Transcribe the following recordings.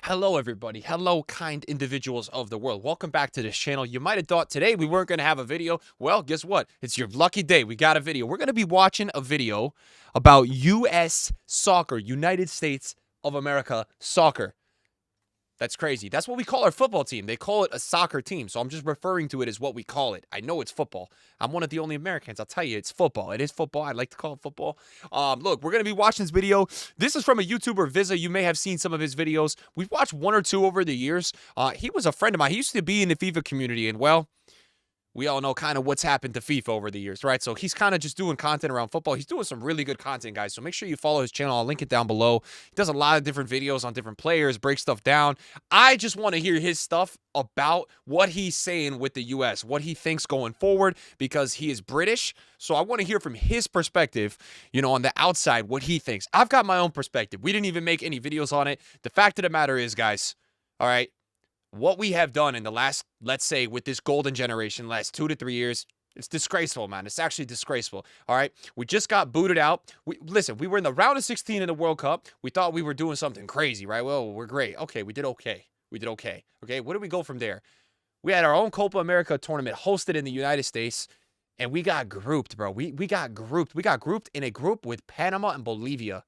Hello, everybody. Hello, kind individuals of the world. Welcome back to this channel. You might have thought today we weren't going to have a video. Well, guess what? It's your lucky day. We got a video. We're going to be watching a video about U.S. soccer, United States of America soccer. That's crazy. That's what we call our football team. They call it a soccer team. So I'm just referring to it as what we call it. I know it's football. I'm one of the only Americans. I'll tell you, it's football. It is football. I like to call it football. Look, we're going to be watching this video. This is from a YouTuber, Visa. You may have seen some of his videos. We've watched one or two over the years. He was a friend of mine. He used to be in the FIFA community. And, well, we all know kind of what's happened to FIFA over the years, right? So he's kind of just doing content around football. He's doing some really good content, guys. So make sure you follow his channel. I'll link it down below. He does a lot of different videos on different players, breaks stuff down. I just want to hear his stuff about what he's saying with the U.S., what he thinks going forward, because he is British. So I want to hear from his perspective, you know, on the outside, what he thinks. I've got my own perspective. We didn't even make any videos on it. The fact of the matter is, guys, all right, what we have done in the last, let's say, with this golden generation, last 2 to 3 years, it's disgraceful, man. It's actually disgraceful. All right. We just got booted out. Listen, we were in the round of 16 in the World Cup. We thought we were doing something crazy, right? Well, we're great. Okay. We did okay. We did okay. Okay. Where do we go from there? We had our own Copa America tournament hosted in the United States, and we got grouped, bro. We got grouped. We got grouped in a group with Panama and Bolivia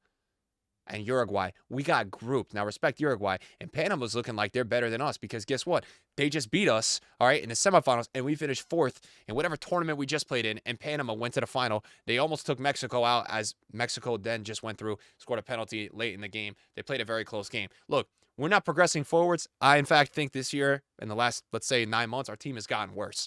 and Uruguay. We got grouped. Now, respect Uruguay. And Panama's looking like they're better than us because guess what? They just beat us, all right, in the semifinals, and we finished fourth in whatever tournament we just played in, and Panama went to the final. They almost took Mexico out as Mexico then just went through, scored a penalty late in the game. They played a very close game. Look, we're not progressing forwards. I, in fact, think this year, in the last, let's say, 9 months, our team has gotten worse.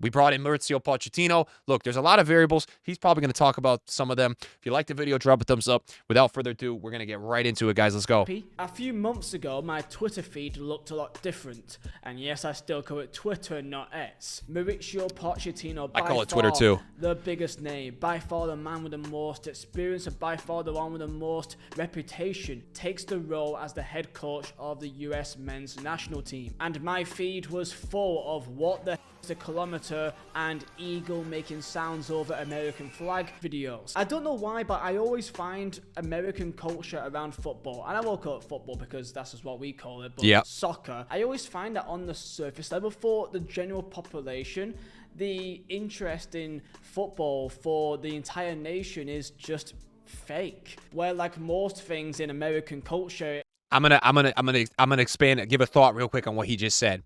We brought in Mauricio Pochettino. Look, there's a lot of variables. He's probably going to talk about some of them. If you like the video, drop a thumbs up. Without further ado, we're going to get right into it, guys. Let's go. A few months ago, my Twitter feed looked a lot different. And yes, I still call it Twitter, not X. Mauricio Pochettino, I call it Twitter too. The biggest name, by far the man with the most experience, and by far the one with the most reputation, takes the role as the head coach of the US men's national team. And my feed was full of what the a kilometer and eagle making sounds over American flag videos. I don't know why, but I always find American culture around football, and I will call it football because that's just what we call it, but soccer, I always find that on the surface level for the general population, the interest in football for the entire nation is just fake. Where like most things in American culture, I'm gonna expand, give a thought real quick on what he just said.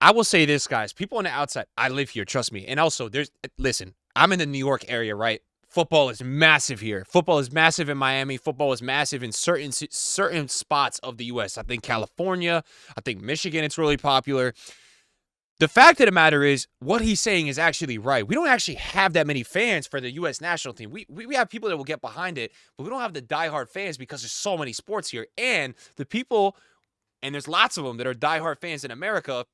I will say this, guys. People on the outside, I live here, trust me. And also, listen, I'm in the New York area, right? Football is massive here. Football is massive in Miami. Football is massive in certain spots of the U.S. I think California, I think Michigan, it's really popular. The fact of the matter is, what he's saying is actually right. We don't actually have that many fans for the U.S. national team. We have people that will get behind it, but we don't have the diehard fans because there's so many sports here. And the people, and there's lots of them that are diehard fans in America,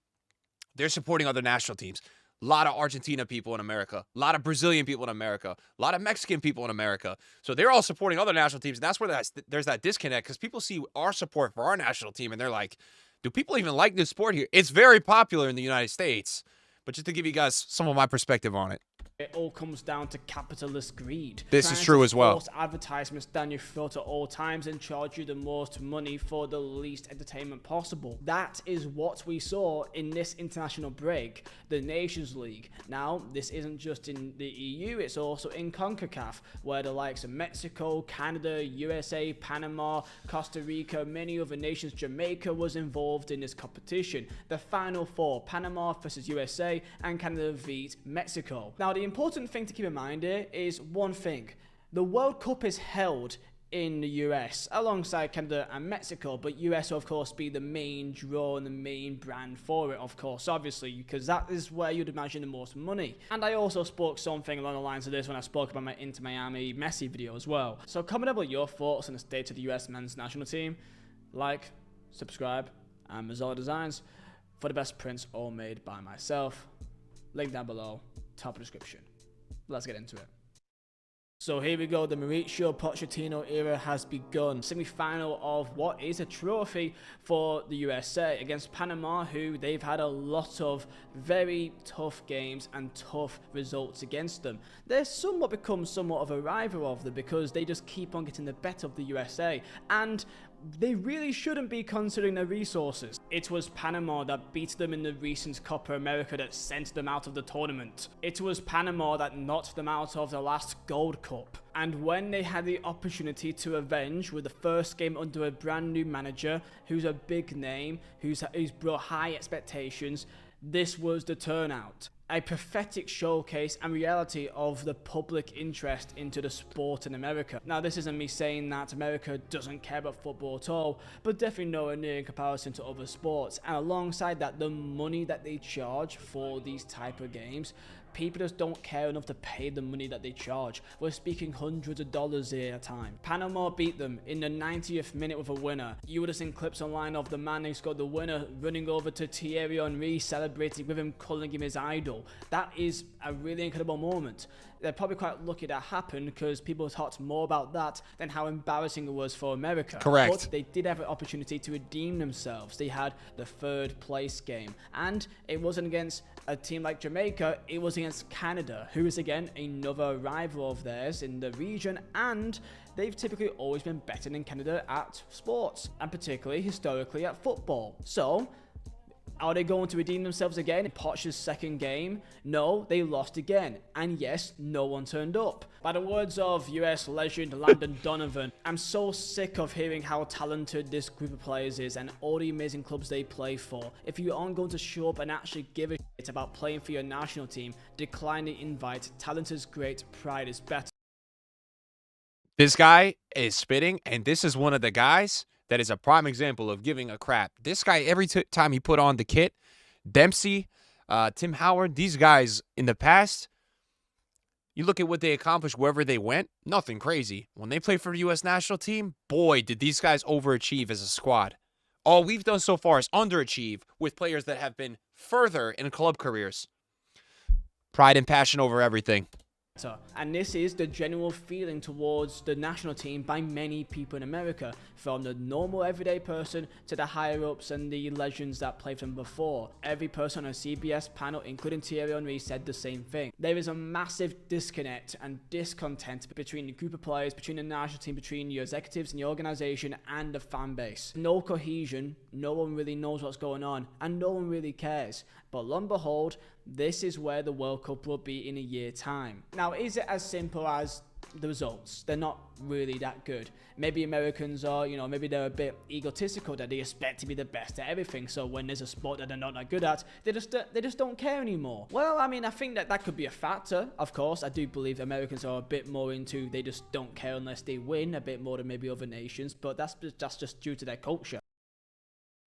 they're supporting other national teams. A lot of Argentina people in America. A lot of Brazilian people in America. A lot of Mexican people in America. So they're all supporting other national teams. And that's where there's that disconnect because people see our support for our national team and they're like, do people even like this sport here? It's very popular in the United States. But just to give you guys some of my perspective on it. It all comes down to capitalist greed. This is true as well. Force advertisements down your throat at all times and charge you the most money for the least entertainment possible. That is what we saw in this international break, the Nations League. Now, this isn't just in the EU, it's also in CONCACAF, where the likes of Mexico, Canada, USA, Panama, Costa Rica, many other nations, Jamaica was involved in this competition. The final four, Panama versus USA, and Canada beat Mexico. Now, the important thing to keep in mind here is one thing. The World Cup is held in the US alongside Canada and Mexico, but US will of course be the main draw and the main brand for it, of course, obviously, because that is where you'd imagine the most money. And I also spoke something along the lines of this when I spoke about my Inter Miami Messi video as well. So comment about your thoughts on the state of the US men's national team. Like, subscribe, and Mazola Designs for the best prints all made by myself. Link down below, top description. Let's get into it. So here we go, the Mauricio Pochettino era has begun. Semi-final of what is a trophy for the USA against Panama, who they've had a lot of very tough games and tough results against them. They're somewhat become somewhat of a rival of them because they just keep on getting the better of the USA. And they really shouldn't be considering their resources. It was Panama that beat them in the recent Copa America that sent them out of the tournament. It was Panama that knocked them out of the last Gold Cup. And when they had the opportunity to avenge with the first game under a brand new manager, who's a big name, who's brought high expectations, this was the turnout. A pathetic showcase and reality of the public interest into the sport in America. Now, this isn't me saying that America doesn't care about football at all, but definitely nowhere near in comparison to other sports. And alongside that, the money that they charge for these type of games, people just don't care enough to pay the money that they charge. We're speaking hundreds of dollars here at a time. Panama beat them in the 90th minute with a winner. You would have seen clips online of the man who scored the winner running over to Thierry Henry, celebrating with him, calling him his idol. That is a really incredible moment. They're probably quite lucky that happened because people talked more about that than how embarrassing it was for America. Correct. But they did have an opportunity to redeem themselves. They had the third place game. And it wasn't against a team like Jamaica, it was against Canada, who is again another rival of theirs in the region, and they've typically always been better than Canada at sports, and particularly historically at football. So, are they going to redeem themselves again in Poch's second game? No, they lost again. And yes, no one turned up. By the words of US legend Landon Donovan, I'm so sick of hearing how talented this group of players is and all the amazing clubs they play for. If you aren't going to show up and actually give a shit about playing for your national team, decline the invite. Talent is great, pride is better. This guy is spitting, and this is one of the guys that is a prime example of giving a crap. This guy, every time he put on the kit, Dempsey, Tim Howard, these guys in the past, you look at what they accomplished wherever they went, nothing crazy. When they played for the U.S. national team, boy, did these guys overachieve as a squad. All we've done so far is underachieve with players that have been further in club careers. Pride and passion over everything. And this is the general feeling towards the national team by many people in America, from the normal everyday person to the higher ups and the legends that played them before. Every person on a CBS panel, including Thierry Henry, said the same thing. There is a massive disconnect and discontent between the group of players, between the national team, between your executives and the organization and the fan base. No cohesion, no one really knows what's going on, and no one really cares. But lo and behold, this is where the World Cup will be in a year's time. Now, is it as simple as the results? They're not really that good. Maybe Americans are, maybe they're a bit egotistical that they expect to be the best at everything. So when there's a sport that they're not that good at, they just don't care anymore. Well, I mean, I think that could be a factor. Of course, I do believe Americans are a bit more into they just don't care unless they win a bit more than maybe other nations. But that's just due to their culture.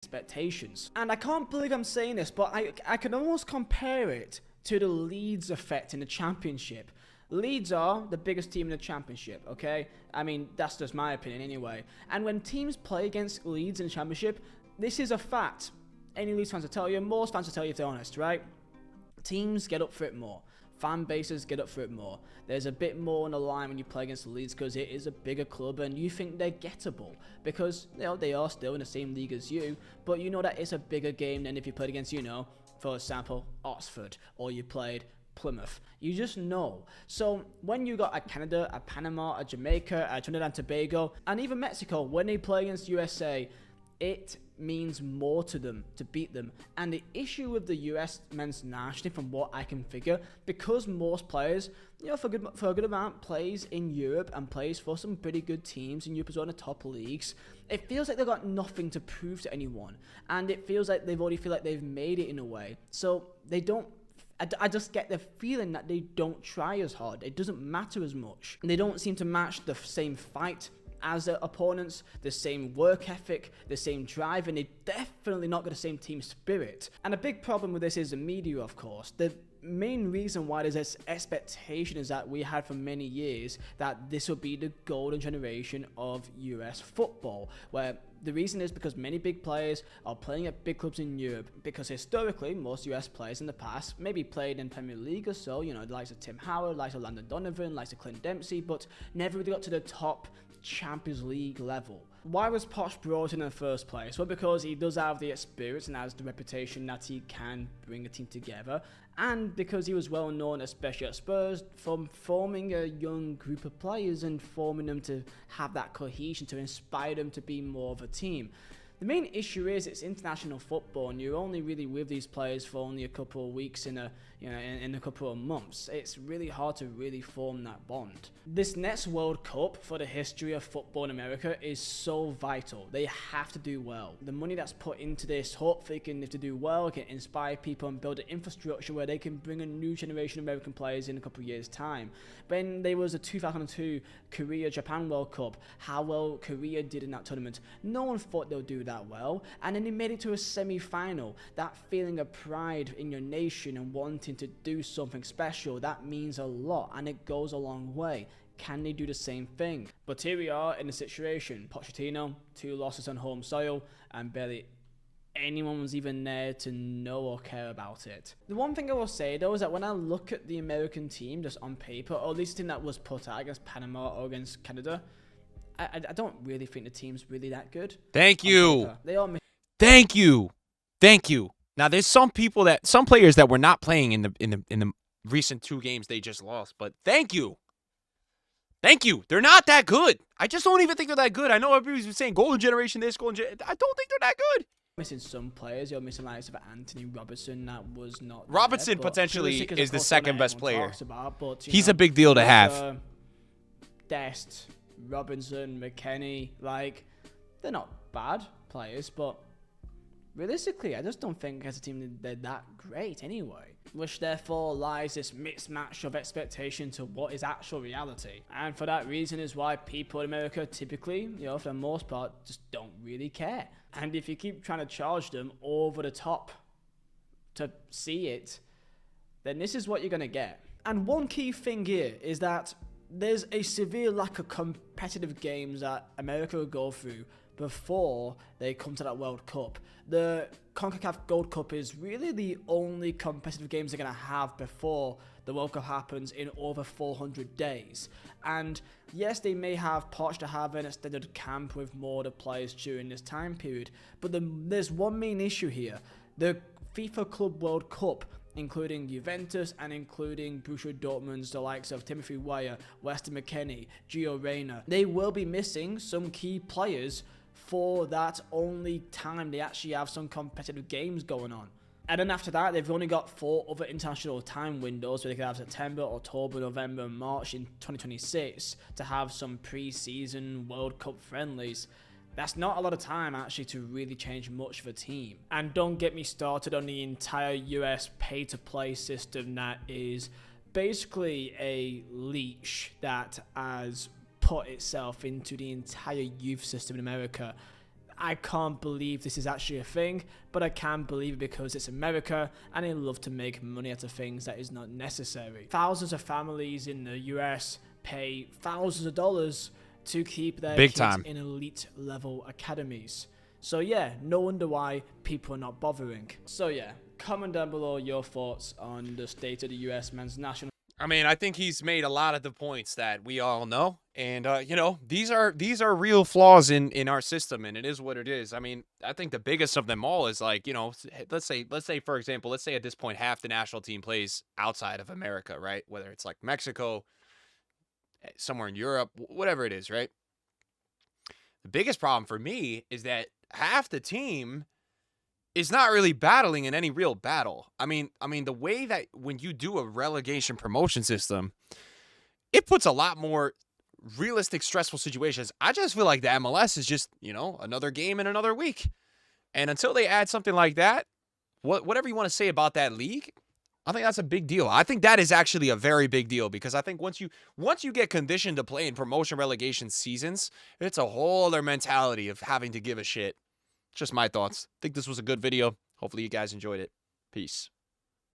Expectations. And I can't believe I'm saying this, but I can almost compare it to the Leeds effect in the championship. Leeds are the biggest team in the championship, okay? I mean, that's just my opinion anyway. And when teams play against Leeds in the championship, this is a fact. Any Leeds fans will tell you, most fans will tell you if they're honest, right? Teams get up for it more. Fan bases get up for it more. There's a bit more on the line when you play against the Leeds because it is a bigger club and you think they're gettable because they are still in the same league as you, but you know that it's a bigger game than if you played against, for example, Oxford or you played Plymouth. You just know. So when you got a Canada, a Panama, a Jamaica, a Trinidad and Tobago, and even Mexico, when they play against USA, it means more to them to beat them. And the issue with the US men's national team, from what I can figure, because most players, for a good amount, plays in Europe and plays for some pretty good teams in Europe as well, in the top leagues, it feels like they've got nothing to prove to anyone. And it feels like they've already feel like they've made it in a way. So they don't, I just get the feeling that they don't try as hard. It doesn't matter as much. And they don't seem to match the same fight as their opponents, the same work ethic, the same drive, and they're definitely not got the same team spirit. And a big problem with this is the media, of course. The main reason why there's this expectation is that we had for many years that this would be the golden generation of US football, where the reason is because many big players are playing at big clubs in Europe, because historically most US players in the past maybe played in Premier League or so, the likes of Tim Howard, likes of Landon Donovan, likes of Clint Dempsey, but never really got to the top Champions League level. Why was Poch brought in the first place? Well, because he does have the experience and has the reputation that he can bring a team together, and because he was well known, especially at Spurs, from forming a young group of players and forming them to have that cohesion, to inspire them to be more of a team. The main issue is it's international football, and you're only really with these players for only a couple of weeks in a couple of months. It's really hard to really form that bond. This next World Cup for the history of football in America is so vital. They have to do well. The money that's put into this, hopefully, if they do well, can inspire people and build an infrastructure where they can bring a new generation of American players in a couple of years' time. When there was a 2002 Korea-Japan World Cup, how well Korea did in that tournament, no one thought they'll do that well, and then they made it to a semi-final. That feeling of pride in your nation and wanting to do something special, that means a lot, and it goes a long way. Can they do the same thing? But here we are in a situation. Pochettino, 2 losses on home soil, and barely anyone was even there to know or care about it. The one thing I will say though is that when I look at the American team just on paper, or at least the team that was put out against Panama or against Canada, I don't really think the team's really that good. Thank you. They all Thank you. Thank you. Now there's some players that were not playing in the recent 2 games they just lost, but thank you. Thank you. They're not that good. I just don't even think they're that good. I know everybody's saying golden generation this, golden generation. I don't think they're that good. Missing some players. You're missing likes of Anthony Robertson. That was not Robertson there, potentially Pulisic is the second best player. About, but, He's a big deal to have. Dest, Robinson, McKennie, like, they're not bad players, but realistically, I just don't think as a team they're that great anyway. Which therefore lies this mismatch of expectation to what is actual reality. And for that reason is why people in America typically, for the most part, just don't really care. And if you keep trying to charge them over the top to see it, then this is what you're going to get. And one key thing here is that there's a severe lack of competitive games that America will go through before they come to that World Cup. The CONCACAF Gold Cup is really the only competitive games they're going to have before the World Cup happens in over 400 days. And yes, they may have Poch to have an extended camp with more of the players during this time period, but there's one main issue here. The FIFA Club World Cup, including Juventus and including Borussia Dortmund's the likes of Timothy Weah, Weston McKennie, Gio Reyna, they will be missing some key players for that only time they actually have some competitive games going on. And then after that, they've only got 4 other international time windows where they could have September, October, November, and March in 2026 to have some pre-season World Cup friendlies. That's not a lot of time actually to really change much of a team. And don't get me started on the entire US pay-to-play system that is basically a leech that has put itself into the entire youth system in America. I can't believe this is actually a thing, but I can believe it because it's America and they love to make money out of things that is not necessary. Thousands of families in the US pay thousands of dollars to keep their kids in elite level academies. So yeah, no wonder why people are not bothering. So yeah, comment down below your thoughts on the state of the US men's national. I mean, I think he's made a lot of the points that we all know. And, these are real flaws in our system, and it is what it is. I mean, I think the biggest of them all is like, let's say, for example, at this point, half the national team plays outside of America, right? Whether it's like Mexico, somewhere in Europe, whatever it is, right? The biggest problem for me is that half the team is not really battling in any real battle. I mean, the way that when you do a relegation promotion system, it puts a lot more realistic, stressful situations. I just feel like the MLS is just, another game in another week. And until they add something like that, whatever you want to say about that league, I think that's a big deal. I think that is actually a very big deal because I think once you get conditioned to play in promotion relegation seasons, it's a whole other mentality of having to give a shit. Just my thoughts. I think this was a good video. Hopefully you guys enjoyed it. Peace.